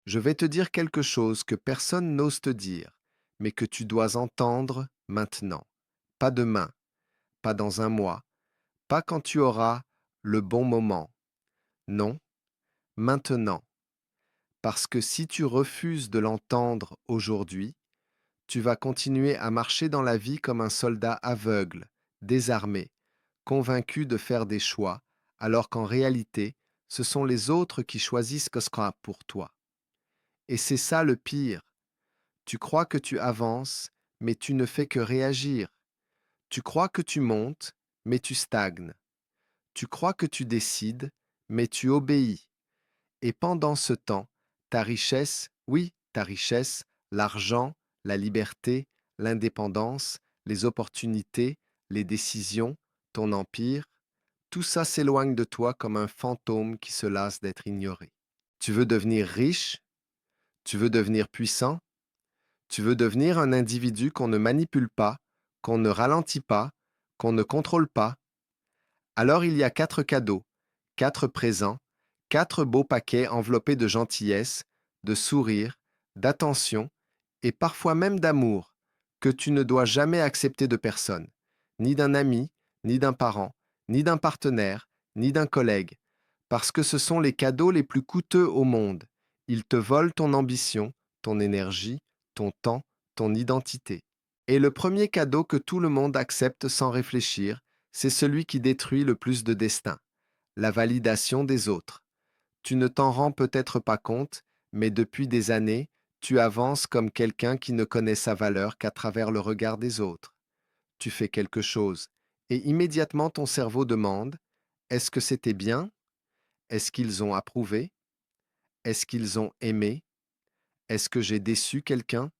Je vais te dire quelque chose que personne n'ose te dire, mais que tu dois entendre maintenant. Pas demain, pas dans un mois, pas quand tu auras le bon moment. Non, maintenant. Parce que si tu refuses de l'entendre aujourd'hui, tu vas continuer à marcher dans la vie comme un soldat aveugle, désarmé, convaincu de faire des choix, alors qu'en réalité, ce sont les autres qui choisissent ce sera pour toi. Et c'est ça le pire. Tu crois que tu avances, mais tu ne fais que réagir. Tu crois que tu montes, mais tu stagnes. Tu crois que tu décides, mais tu obéis. Et pendant ce temps, ta richesse, oui, ta richesse, l'argent, la liberté, l'indépendance, les opportunités, les décisions, ton empire, tout ça s'éloigne de toi comme un fantôme qui se lasse d'être ignoré. Tu veux devenir riche? Tu veux devenir puissant? Tu veux devenir un individu qu'on ne manipule pas, qu'on ne ralentit pas, qu'on ne contrôle pas? Alors il y a 4 cadeaux, 4 présents, 4 beaux paquets enveloppés de gentillesse, de sourire, d'attention et parfois même d'amour, que tu ne dois jamais accepter de personne, ni d'un ami, ni d'un parent, ni d'un partenaire, ni d'un collègue, parce que ce sont les cadeaux les plus coûteux au monde. Ils te volent ton ambition, ton énergie, ton temps, ton identité. Et le premier cadeau que tout le monde accepte sans réfléchir, c'est celui qui détruit le plus de destins, la validation des autres. Tu ne t'en rends peut-être pas compte, mais depuis des années, tu avances comme quelqu'un qui ne connaît sa valeur qu'à travers le regard des autres. Tu fais quelque chose, et immédiatement ton cerveau demande: est-ce que c'était bien? Est-ce qu'ils ont approuvé? Est-ce qu'ils ont aimé? Est-ce que j'ai déçu quelqu'un?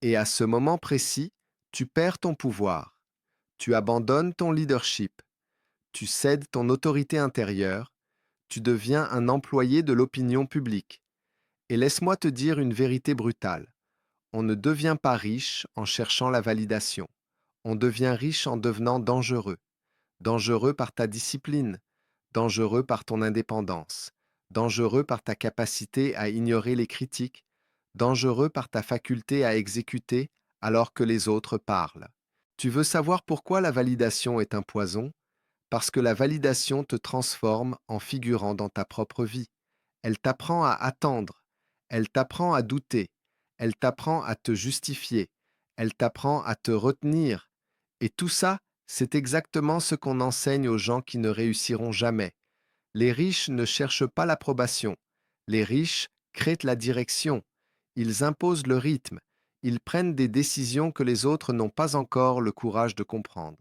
Et à ce moment précis, tu perds ton pouvoir. Tu abandonnes ton leadership. Tu cèdes ton autorité intérieure. Tu deviens un employé de l'opinion publique. Et laisse-moi te dire une vérité brutale. On ne devient pas riche en cherchant la validation. On devient riche en devenant dangereux. Dangereux par ta discipline, dangereux par ton indépendance, dangereux par ta capacité à ignorer les critiques, dangereux par ta faculté à exécuter alors que les autres parlent. Tu veux savoir pourquoi la validation est un poison? Parce que la validation te transforme en figurant dans ta propre vie. Elle t'apprend à attendre, elle t'apprend à douter, elle t'apprend à te justifier, elle t'apprend à te retenir. Et tout ça, c'est exactement ce qu'on enseigne aux gens qui ne réussiront jamais. Les riches ne cherchent pas l'approbation. Les riches créent la direction. Ils imposent le rythme. Ils prennent des décisions que les autres n'ont pas encore le courage de comprendre.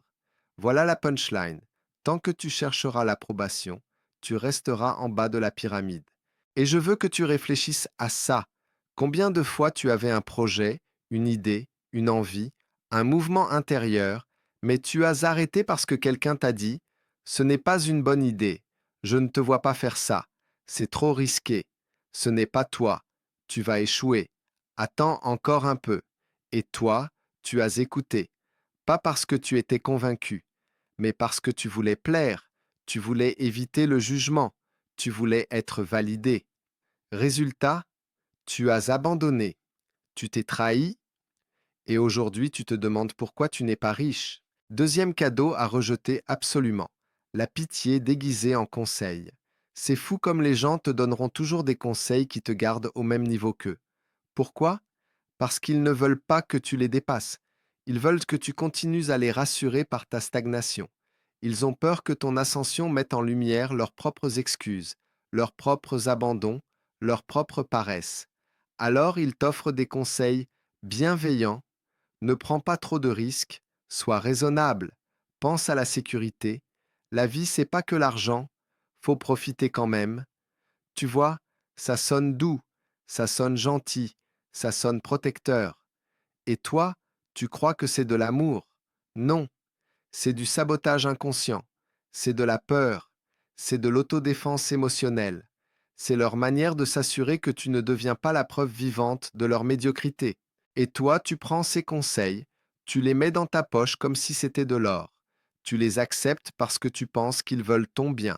Voilà la punchline. Tant que tu chercheras l'approbation, tu resteras en bas de la pyramide. Et je veux que tu réfléchisses à ça. Combien de fois tu avais un projet, une idée, une envie, un mouvement intérieur, mais tu as arrêté parce que quelqu'un t'a dit: ce n'est pas une bonne idée, je ne te vois pas faire ça, c'est trop risqué, ce n'est pas toi, tu vas échouer, attends encore un peu. Et toi, tu as écouté, pas parce que tu étais convaincu, mais parce que tu voulais plaire, tu voulais éviter le jugement, tu voulais être validé. Résultat, tu as abandonné, tu t'es trahi, et aujourd'hui tu te demandes pourquoi tu n'es pas riche. Deuxième cadeau à rejeter absolument, la pitié déguisée en conseil. C'est fou comme les gens te donneront toujours des conseils qui te gardent au même niveau qu'eux. Pourquoi? Parce qu'ils ne veulent pas que tu les dépasses. Ils veulent que tu continues à les rassurer par ta stagnation. Ils ont peur que ton ascension mette en lumière leurs propres excuses, leurs propres abandons, leur propre paresse. Alors ils t'offrent des conseils bienveillants: ne prends pas trop de risques, sois raisonnable, pense à la sécurité. La vie, c'est pas que l'argent, faut profiter quand même. Tu vois, ça sonne doux, ça sonne gentil, ça sonne protecteur. Et toi, tu crois que c'est de l'amour? Non, c'est du sabotage inconscient, c'est de la peur, c'est de l'autodéfense émotionnelle. C'est leur manière de s'assurer que tu ne deviens pas la preuve vivante de leur médiocrité. Et toi, tu prends ces conseils, tu les mets dans ta poche comme si c'était de l'or. Tu les acceptes parce que tu penses qu'ils veulent ton bien.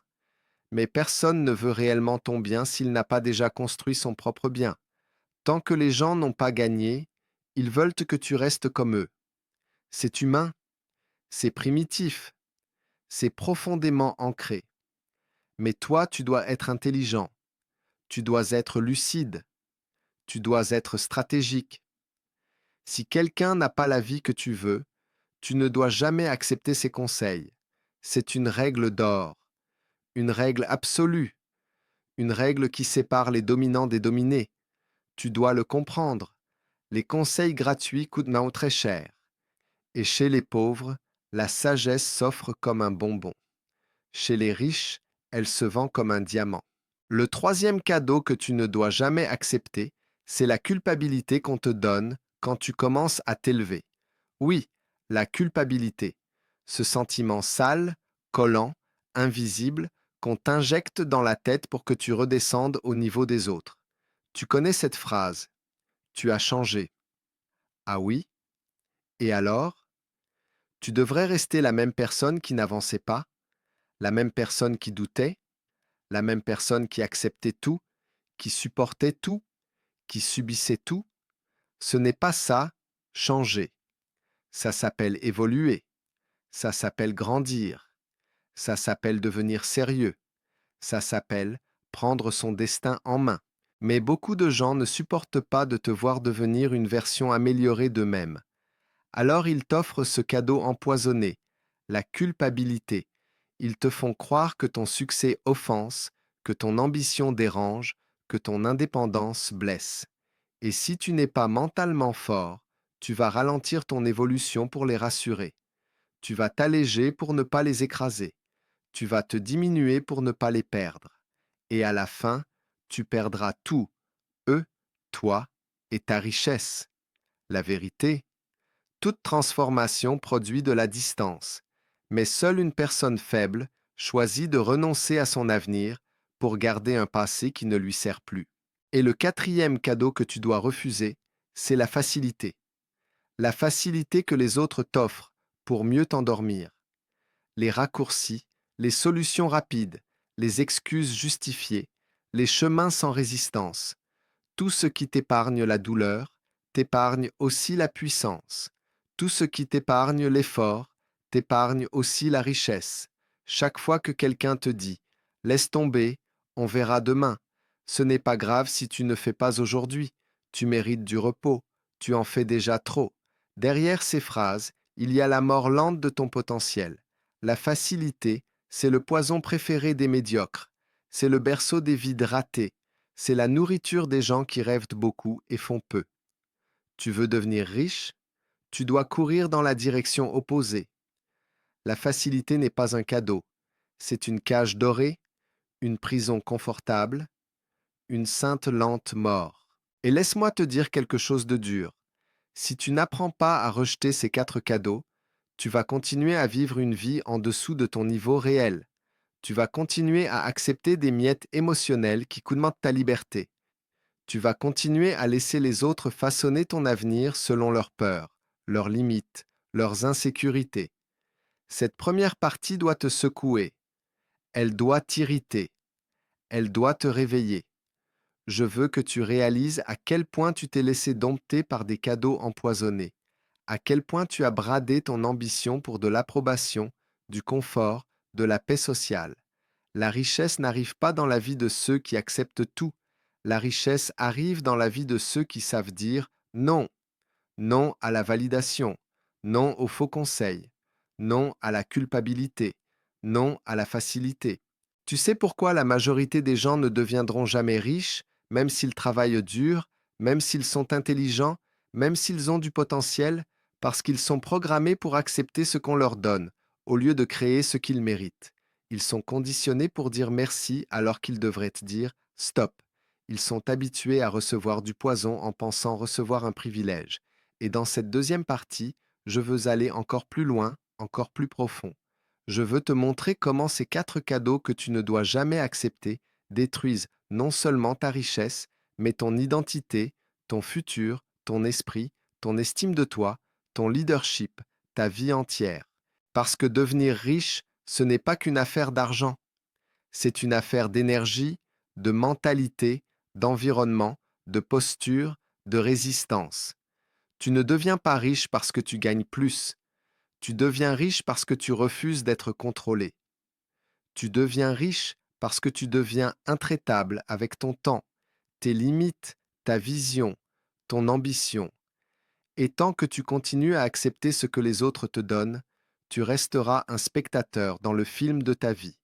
Mais personne ne veut réellement ton bien s'il n'a pas déjà construit son propre bien. Tant que les gens n'ont pas gagné, ils veulent que tu restes comme eux. C'est humain, c'est primitif, c'est profondément ancré. Mais toi, tu dois être intelligent, tu dois être lucide, tu dois être stratégique. Si quelqu'un n'a pas la vie que tu veux, tu ne dois jamais accepter ses conseils. C'est une règle d'or, une règle absolue, une règle qui sépare les dominants des dominés. Tu dois le comprendre. Les conseils gratuits coûtent maintenant très cher. Et chez les pauvres, la sagesse s'offre comme un bonbon. Chez les riches, elle se vend comme un diamant. Le troisième cadeau que tu ne dois jamais accepter, c'est la culpabilité qu'on te donne quand tu commences à t'élever. Oui, la culpabilité. Ce sentiment sale, collant, invisible, qu'on t'injecte dans la tête pour que tu redescendes au niveau des autres. Tu connais cette phrase. Tu as changé. Ah oui? Et alors? Tu devrais rester la même personne qui n'avançait pas, la même personne qui doutait, la même personne qui acceptait tout, qui supportait tout, qui subissait tout. Ce n'est pas ça, changer. Ça s'appelle évoluer. Ça s'appelle grandir. Ça s'appelle devenir sérieux. Ça s'appelle prendre son destin en main. Mais beaucoup de gens ne supportent pas de te voir devenir une version améliorée d'eux-mêmes. Alors ils t'offrent ce cadeau empoisonné, la culpabilité. Ils te font croire que ton succès offense, que ton ambition dérange, que ton indépendance blesse. Et si tu n'es pas mentalement fort, tu vas ralentir ton évolution pour les rassurer. Tu vas t'alléger pour ne pas les écraser. Tu vas te diminuer pour ne pas les perdre. Et à la fin, tu perdras tout, eux, toi et ta richesse. La vérité, toute transformation produit de la distance, mais seule une personne faible choisit de renoncer à son avenir pour garder un passé qui ne lui sert plus. Et le quatrième cadeau que tu dois refuser, c'est la facilité. La facilité que les autres t'offrent pour mieux t'endormir. Les raccourcis, les solutions rapides, les excuses justifiées, les chemins sans résistance. Tout ce qui t'épargne la douleur, t'épargne aussi la puissance. Tout ce qui t'épargne l'effort, t'épargne aussi la richesse. Chaque fois que quelqu'un te dit « Laisse tomber, on verra demain », ce n'est pas grave si tu ne fais pas aujourd'hui, tu mérites du repos, tu en fais déjà trop. Derrière ces phrases, il y a la mort lente de ton potentiel. La facilité, c'est le poison préféré des médiocres. C'est le berceau des vides ratés. C'est la nourriture des gens qui rêvent beaucoup et font peu. Tu veux devenir riche? Tu dois courir dans la direction opposée. La facilité n'est pas un cadeau. C'est une cage dorée, une prison confortable, une sainte lente mort. Et laisse-moi te dire quelque chose de dur. Si tu n'apprends pas à rejeter ces 4 cadeaux, tu vas continuer à vivre une vie en dessous de ton niveau réel. Tu vas continuer à accepter des miettes émotionnelles qui coûtent ta liberté. Tu vas continuer à laisser les autres façonner ton avenir selon leurs peurs, leurs limites, leurs insécurités. Cette première partie doit te secouer. Elle doit t'irriter. Elle doit te réveiller. Je veux que tu réalises à quel point tu t'es laissé dompter par des cadeaux empoisonnés, à quel point tu as bradé ton ambition pour de l'approbation, du confort, de la paix sociale. La richesse n'arrive pas dans la vie de ceux qui acceptent tout. La richesse arrive dans la vie de ceux qui savent dire non, non à la validation, non aux faux conseils, non à la culpabilité, non à la facilité. Tu sais pourquoi la majorité des gens ne deviendront jamais riches, même s'ils travaillent dur, même s'ils sont intelligents, même s'ils ont du potentiel, parce qu'ils sont programmés pour accepter ce qu'on leur donne, au lieu de créer ce qu'ils méritent. Ils sont conditionnés pour dire merci alors qu'ils devraient dire stop. Ils sont habitués à recevoir du poison en pensant recevoir un privilège. Et dans cette deuxième partie, je veux aller encore plus loin, encore plus profond. Je veux te montrer comment ces 4 cadeaux que tu ne dois jamais accepter détruisent non seulement ta richesse, mais ton identité, ton futur, ton esprit, ton estime de toi, ton leadership, ta vie entière. Parce que devenir riche, ce n'est pas qu'une affaire d'argent, c'est une affaire d'énergie, de mentalité, d'environnement, de posture, de résistance. Tu ne deviens pas riche parce que tu gagnes plus. Tu deviens riche parce que tu refuses d'être contrôlé. Tu deviens riche parce que tu deviens intraitable avec ton temps, tes limites, ta vision, ton ambition. Et tant que tu continues à accepter ce que les autres te donnent, tu resteras un spectateur dans le film de ta vie.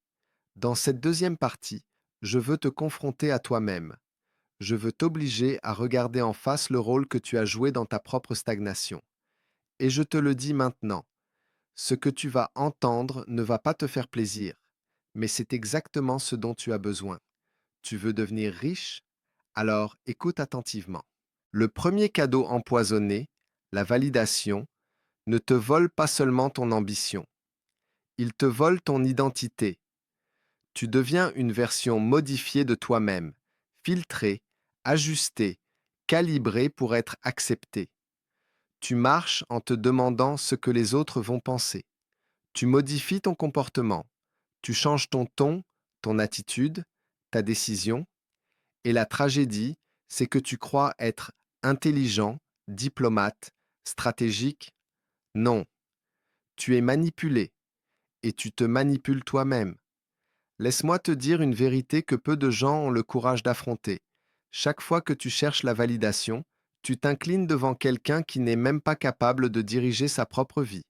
Dans cette deuxième partie, je veux te confronter à toi-même. Je veux t'obliger à regarder en face le rôle que tu as joué dans ta propre stagnation. Et je te le dis maintenant, ce que tu vas entendre ne va pas te faire plaisir, mais c'est exactement ce dont tu as besoin. Tu veux devenir riche? Alors écoute attentivement. Le premier cadeau empoisonné, la validation, ne te vole pas seulement ton ambition, il te vole ton identité. Tu deviens une version modifiée de toi-même, filtrée, ajustée, calibrée pour être acceptée. Tu marches en te demandant ce que les autres vont penser. Tu modifies ton comportement. Tu changes ton ton, ton attitude, ta décision. Et la tragédie, c'est que tu crois être intelligent, diplomate, stratégique. Non, tu es manipulé et tu te manipules toi-même. Laisse-moi te dire une vérité que peu de gens ont le courage d'affronter. Chaque fois que tu cherches la validation, tu t'inclines devant quelqu'un qui n'est même pas capable de diriger sa propre vie.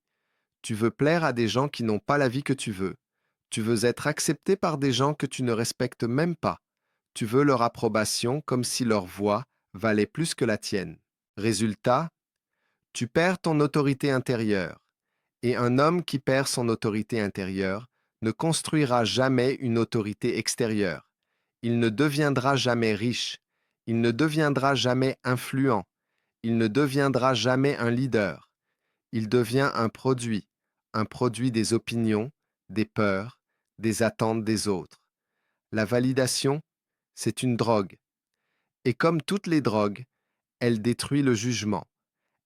Tu veux plaire à des gens qui n'ont pas la vie que tu veux. Tu veux être accepté par des gens que tu ne respectes même pas. Tu veux leur approbation comme si leur voix valait plus que la tienne. Résultat, tu perds ton autorité intérieure. Et un homme qui perd son autorité intérieure ne construira jamais une autorité extérieure. Il ne deviendra jamais riche. Il ne deviendra jamais influent. Il ne deviendra jamais un leader. Il devient un produit des opinions, des peurs, des attentes des autres. La validation, c'est une drogue. Et comme toutes les drogues, elle détruit le jugement.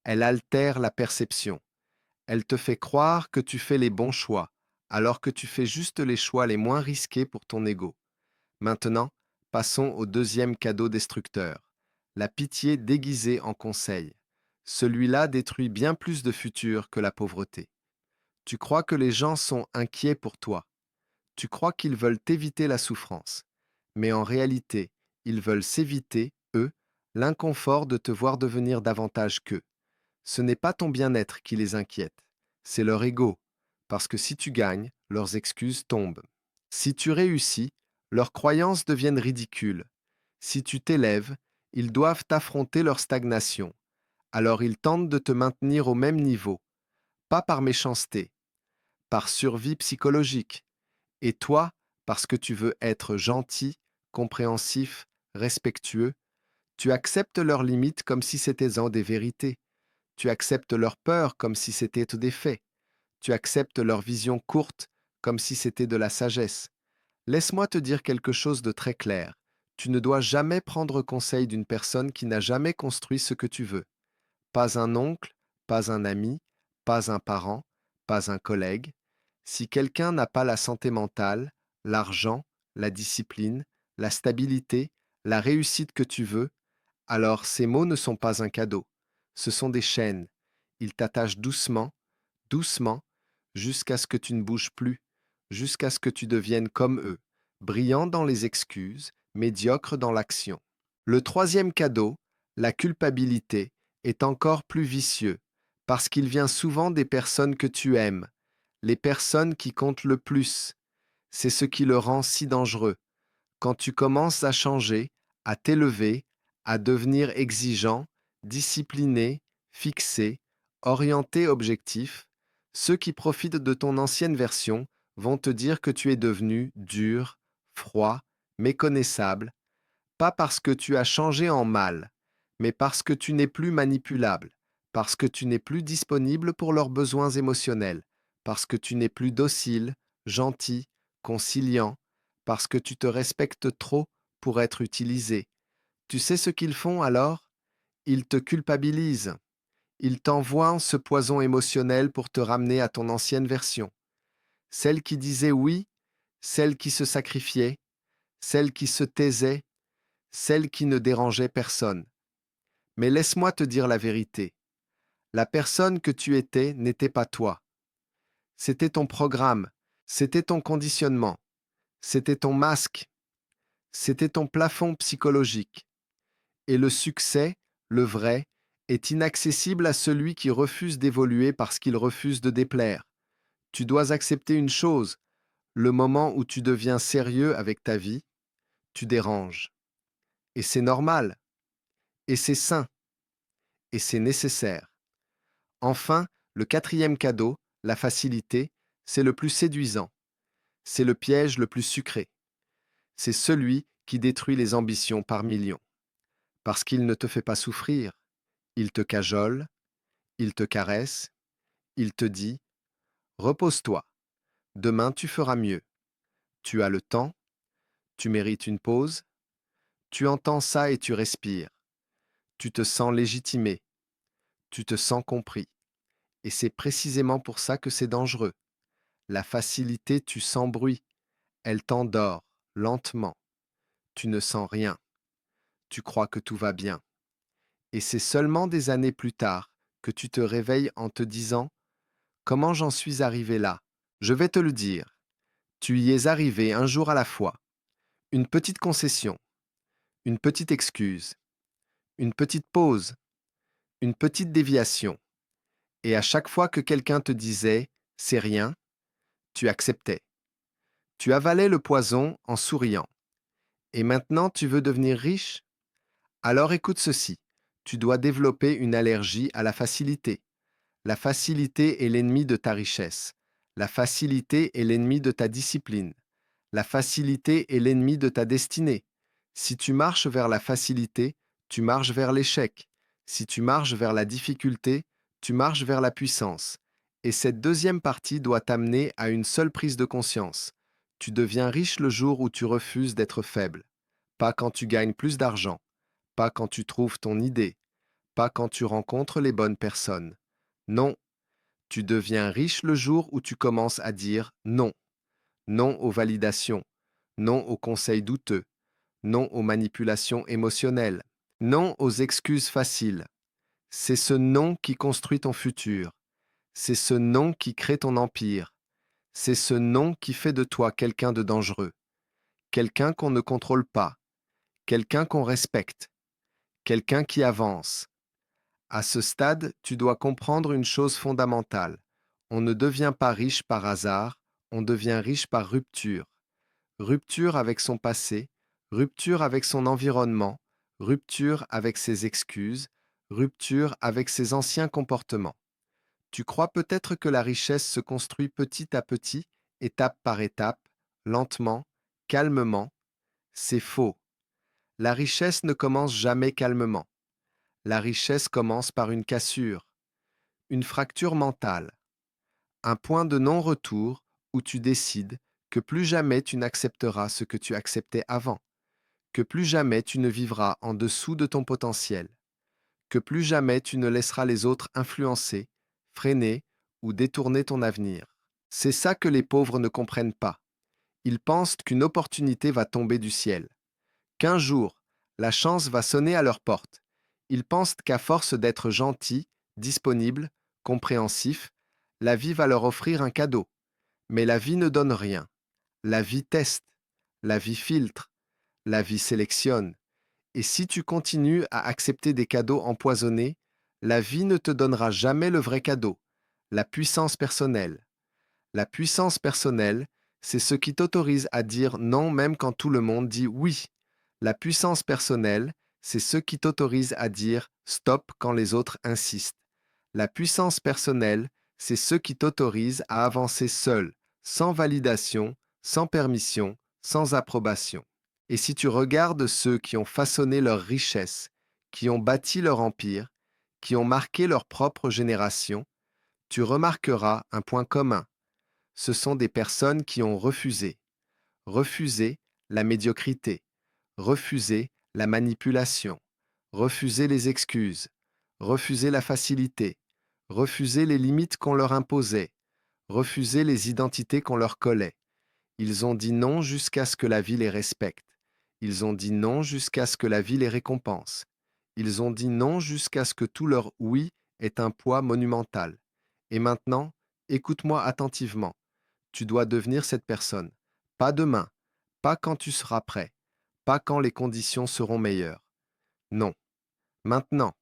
Elle altère la perception. Elle te fait croire que tu fais les bons choix, alors que tu fais juste les choix les moins risqués pour ton ego. Maintenant, passons au deuxième cadeau destructeur. La pitié déguisée en conseil. Celui-là détruit bien plus de futur que la pauvreté. Tu crois que les gens sont inquiets pour toi. Tu crois qu'ils veulent t'éviter la souffrance. Mais en réalité, ils veulent s'éviter, eux, l'inconfort de te voir devenir davantage qu'eux. Ce n'est pas ton bien-être qui les inquiète, c'est leur ego, parce que si tu gagnes, leurs excuses tombent. Si tu réussis, leurs croyances deviennent ridicules. Si tu t'élèves, ils doivent affronter leur stagnation. Alors ils tentent de te maintenir au même niveau, pas par méchanceté, par survie psychologique. Et toi, parce que tu veux être gentil, compréhensif, respectueux, tu acceptes leurs limites comme si c'était en des vérités. Tu acceptes leurs peurs comme si c'était des faits. Tu acceptes leur vision courte comme si c'était de la sagesse. Laisse-moi te dire quelque chose de très clair. Tu ne dois jamais prendre conseil d'une personne qui n'a jamais construit ce que tu veux. Pas un oncle, pas un ami, pas un parent, pas un collègue. Si quelqu'un n'a pas la santé mentale, l'argent, la discipline, la stabilité, la réussite que tu veux, alors ces mots ne sont pas un cadeau. Ce sont des chaînes. Ils t'attachent doucement, doucement, jusqu'à ce que tu ne bouges plus, jusqu'à ce que tu deviennes comme eux, brillant dans les excuses, médiocre dans l'action. Le troisième cadeau, la culpabilité, est encore plus vicieux, parce qu'il vient souvent des personnes que tu aimes, les personnes qui comptent le plus. C'est ce qui le rend si dangereux. Quand tu commences à changer, à t'élever, à devenir exigeant, discipliné, fixé, orienté objectif, ceux qui profitent de ton ancienne version vont te dire que tu es devenu dur, froid, méconnaissable, pas parce que tu as changé en mal, mais parce que tu n'es plus manipulable, parce que tu n'es plus disponible pour leurs besoins émotionnels, parce que tu n'es plus docile, gentil, conciliant, parce que tu te respectes trop pour être utilisé. Tu sais ce qu'ils font alors? Ils te culpabilisent. Ils t'envoient ce poison émotionnel pour te ramener à ton ancienne version. Celle qui disait oui, celle qui se sacrifiait, celle qui se taisait, celle qui ne dérangeait personne. Mais laisse-moi te dire la vérité. La personne que tu étais n'était pas toi. C'était ton programme, c'était ton conditionnement, c'était ton masque, c'était ton plafond psychologique. Et le succès, le vrai, est inaccessible à celui qui refuse d'évoluer parce qu'il refuse de déplaire. Tu dois accepter une chose, le moment où tu deviens sérieux avec ta vie, tu déranges. Et c'est normal, et c'est sain, et c'est nécessaire. Enfin, le quatrième cadeau, la facilité, c'est le plus séduisant. C'est le piège le plus sucré. C'est celui qui détruit les ambitions par millions. Parce qu'il ne te fait pas souffrir, il te cajole, il te caresse, il te dit « Repose-toi, demain tu feras mieux. Tu as le temps, tu mérites une pause, tu entends ça et tu respires. Tu te sens légitimé, tu te sens compris. Et c'est précisément pour ça que c'est dangereux. La facilité tue sans bruit, elle t'endort, lentement. Tu ne sens rien, tu crois que tout va bien. Et c'est seulement des années plus tard que tu te réveilles en te disant « Comment j'en suis arrivé là ?» Je vais te le dire. Tu y es arrivé un jour à la fois. Une petite concession, une petite excuse, une petite pause, une petite déviation. Et à chaque fois que quelqu'un te disait « c'est rien », tu acceptais. Tu avalais le poison en souriant. Et maintenant tu veux devenir riche? Alors écoute ceci. Tu dois développer une allergie à la facilité. La facilité est l'ennemi de ta richesse. La facilité est l'ennemi de ta discipline. La facilité est l'ennemi de ta destinée. Si tu marches vers la facilité, tu marches vers l'échec. Si tu marches vers la difficulté, tu marches vers la puissance. Et cette deuxième partie doit t'amener à une seule prise de conscience. Tu deviens riche le jour où tu refuses d'être faible. Pas quand tu gagnes plus d'argent. Pas quand tu trouves ton idée. Pas quand tu rencontres les bonnes personnes. Non, tu deviens riche le jour où tu commences à dire non. Non aux validations. Non aux conseils douteux. Non aux manipulations émotionnelles. Non aux excuses faciles. C'est ce non qui construit ton futur. C'est ce non qui crée ton empire. C'est ce non qui fait de toi quelqu'un de dangereux. Quelqu'un qu'on ne contrôle pas. Quelqu'un qu'on respecte. Quelqu'un qui avance. À ce stade, tu dois comprendre une chose fondamentale. On ne devient pas riche par hasard, on devient riche par rupture. Rupture avec son passé, rupture avec son environnement, rupture avec ses excuses, rupture avec ses anciens comportements. Tu crois peut-être que la richesse se construit petit à petit, étape par étape, lentement, calmement. C'est faux. La richesse ne commence jamais calmement. La richesse commence par une cassure, une fracture mentale, un point de non-retour où tu décides que plus jamais tu n'accepteras ce que tu acceptais avant, que plus jamais tu ne vivras en dessous de ton potentiel, que plus jamais tu ne laisseras les autres influencer, freiner ou détourner ton avenir. C'est ça que les pauvres ne comprennent pas. Ils pensent qu'une opportunité va tomber du ciel, qu'un jour, la chance va sonner à leur porte. Ils pensent qu'à force d'être gentils, disponibles, compréhensifs, la vie va leur offrir un cadeau. Mais la vie ne donne rien. La vie teste, la vie filtre, la vie sélectionne. Et si tu continues à accepter des cadeaux empoisonnés, la vie ne te donnera jamais le vrai cadeau, la puissance personnelle. La puissance personnelle, c'est ce qui t'autorise à dire non même quand tout le monde dit oui. La puissance personnelle, c'est ce qui t'autorise à dire stop quand les autres insistent. La puissance personnelle, c'est ce qui t'autorise à avancer seul, sans validation, sans permission, sans approbation. Et si tu regardes ceux qui ont façonné leur richesse, qui ont bâti leur empire, qui ont marqué leur propre génération, tu remarqueras un point commun. Ce sont des personnes qui ont refusé. Refusé la médiocrité, refusé la manipulation, refusé les excuses, refusé la facilité, refusé les limites qu'on leur imposait, refusé les identités qu'on leur collait. Ils ont dit non jusqu'à ce que la vie les respecte. Ils ont dit non jusqu'à ce que la vie les récompense. Ils ont dit non jusqu'à ce que tout leur oui ait un poids monumental. Et maintenant, écoute-moi attentivement. Tu dois devenir cette personne. Pas demain, pas quand tu seras prêt, pas quand les conditions seront meilleures. Non, maintenant.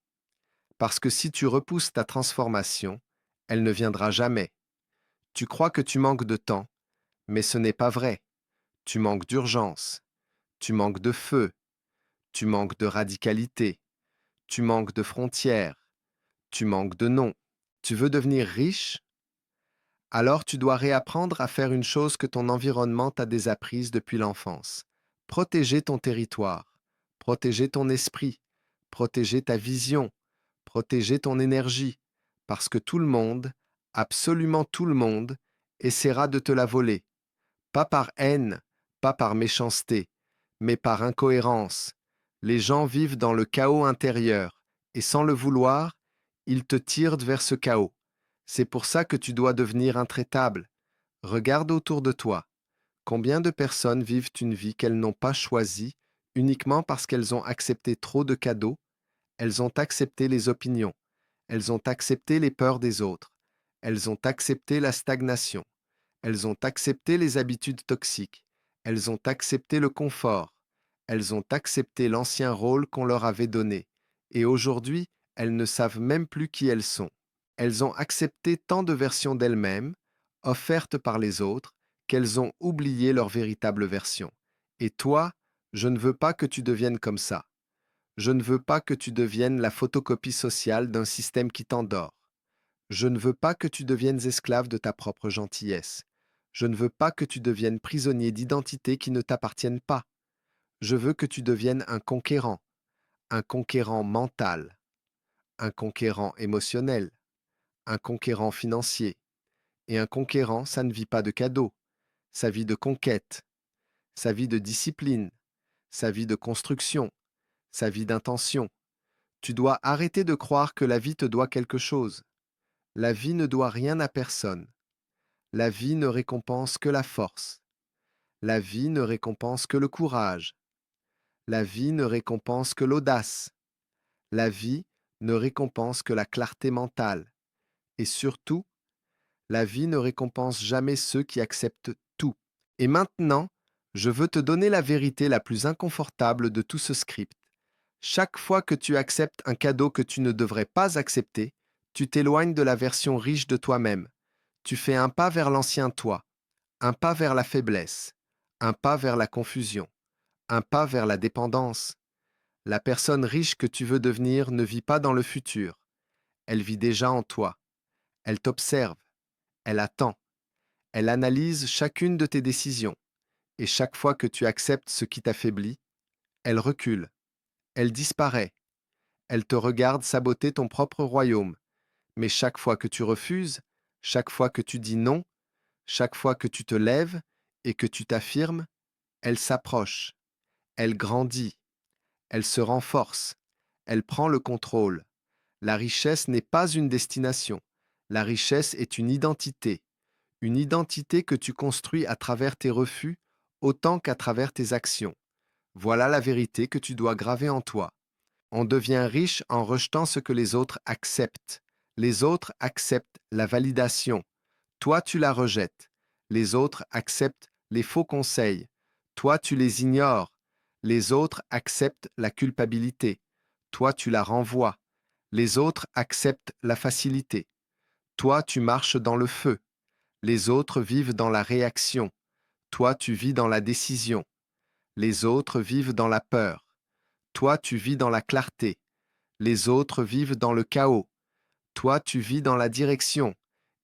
Parce que si tu repousses ta transformation, elle ne viendra jamais. Tu crois que tu manques de temps, mais ce n'est pas vrai. Tu manques d'urgence, tu manques de feu, tu manques de radicalité, tu manques de frontières, tu manques de non. Tu veux devenir riche? Alors tu dois réapprendre à faire une chose que ton environnement t'a désapprise depuis l'enfance. Protéger ton territoire, protéger ton esprit, protéger ta vision, protéger ton énergie, parce que tout le monde, absolument tout le monde, essaiera de te la voler. Pas par haine, pas par méchanceté, mais par incohérence. Les gens vivent dans le chaos intérieur, et sans le vouloir, ils te tirent vers ce chaos. C'est pour ça que tu dois devenir intraitable. Regarde autour de toi. Combien de personnes vivent une vie qu'elles n'ont pas choisie uniquement parce qu'elles ont accepté trop de cadeaux, elles ont accepté les opinions, elles ont accepté les peurs des autres, elles ont accepté la stagnation. Elles ont accepté les habitudes toxiques. Elles ont accepté le confort. Elles ont accepté l'ancien rôle qu'on leur avait donné. Et aujourd'hui, elles ne savent même plus qui elles sont. Elles ont accepté tant de versions d'elles-mêmes, offertes par les autres, qu'elles ont oublié leur véritable version. Et toi, je ne veux pas que tu deviennes comme ça. Je ne veux pas que tu deviennes la photocopie sociale d'un système qui t'endort. Je ne veux pas que tu deviennes esclave de ta propre gentillesse. Je ne veux pas que tu deviennes prisonnier d'identités qui ne t'appartiennent pas. Je veux que tu deviennes un conquérant mental, un conquérant émotionnel, un conquérant financier. Et un conquérant, ça ne vit pas de cadeaux, ça vit de conquête, ça vit de discipline, ça vit de construction, ça vit d'intention. Tu dois arrêter de croire que la vie te doit quelque chose. La vie ne doit rien à personne. La vie ne récompense que la force. La vie ne récompense que le courage. La vie ne récompense que l'audace. La vie ne récompense que la clarté mentale. Et surtout, la vie ne récompense jamais ceux qui acceptent tout. Et maintenant, je veux te donner la vérité la plus inconfortable de tout ce script. Chaque fois que tu acceptes un cadeau que tu ne devrais pas accepter, tu t'éloignes de la version riche de toi-même. Tu fais un pas vers l'ancien toi, un pas vers la faiblesse, un pas vers la confusion, un pas vers la dépendance. La personne riche que tu veux devenir ne vit pas dans le futur. Elle vit déjà en toi. Elle t'observe. Elle attend. Elle analyse chacune de tes décisions. Et chaque fois que tu acceptes ce qui t'affaiblit, elle recule. Elle disparaît. Elle te regarde saboter ton propre royaume. Mais chaque fois que tu refuses, chaque fois que tu dis non, chaque fois que tu te lèves et que tu t'affirmes, elle s'approche. Elle grandit. Elle se renforce. Elle prend le contrôle. La richesse n'est pas une destination. La richesse est une identité que tu construis à travers tes refus autant qu'à travers tes actions. Voilà la vérité que tu dois graver en toi. On devient riche en rejetant ce que les autres acceptent. Les autres acceptent la validation. Toi, tu la rejettes. Les autres acceptent les faux conseils. Toi, tu les ignores. Les autres acceptent la culpabilité. Toi, tu la renvoies. Les autres acceptent la facilité. Toi, tu marches dans le feu. Les autres vivent dans la réaction. Toi, tu vis dans la décision. Les autres vivent dans la peur. Toi, tu vis dans la clarté. Les autres vivent dans le chaos. Toi, tu vis dans la direction.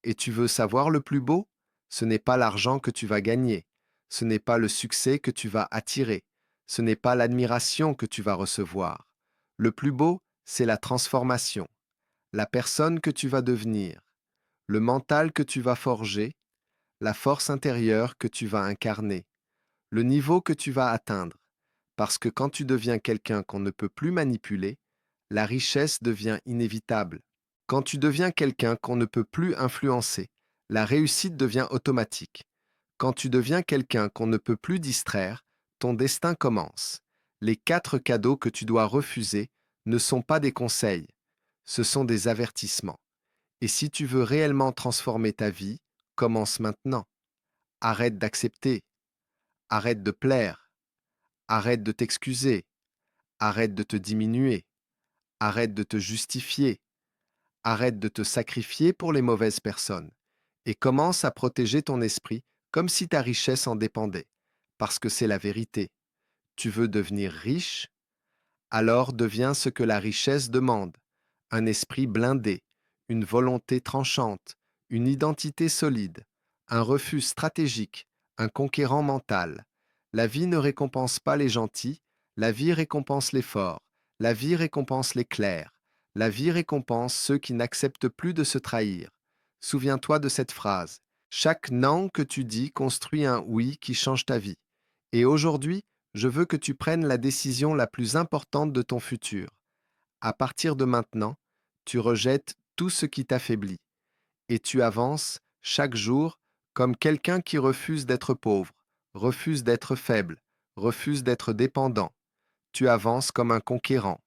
Et tu veux savoir le plus beau? Ce n'est pas l'argent que tu vas gagner. Ce n'est pas le succès que tu vas attirer. Ce n'est pas l'admiration que tu vas recevoir. Le plus beau, c'est la transformation. La personne que tu vas devenir. Le mental que tu vas forger. La force intérieure que tu vas incarner. Le niveau que tu vas atteindre. Parce que quand tu deviens quelqu'un qu'on ne peut plus manipuler, la richesse devient inévitable. Quand tu deviens quelqu'un qu'on ne peut plus influencer, la réussite devient automatique. Quand tu deviens quelqu'un qu'on ne peut plus distraire, ton destin commence. Les 4 cadeaux que tu dois refuser ne sont pas des conseils, ce sont des avertissements. Et si tu veux réellement transformer ta vie, commence maintenant. Arrête d'accepter, arrête de plaire, arrête de t'excuser, arrête de te diminuer, arrête de te justifier, arrête de te sacrifier pour les mauvaises personnes et commence à protéger ton esprit comme si ta richesse en dépendait, parce que c'est la vérité. Tu veux devenir riche? Alors deviens ce que la richesse demande: un esprit blindé, une volonté tranchante, une identité solide, un refus stratégique, un conquérant mental. La vie ne récompense pas les gentils, la vie récompense les forts, la vie récompense les clairs, la vie récompense ceux qui n'acceptent plus de se trahir. Souviens-toi de cette phrase: chaque non que tu dis construit un oui qui change ta vie. Et aujourd'hui, je veux que tu prennes la décision la plus importante de ton futur. À partir de maintenant, tu rejettes tout ce qui t'affaiblit et tu avances chaque jour comme quelqu'un qui refuse d'être pauvre, refuse d'être faible, refuse d'être dépendant. Tu avances comme un conquérant.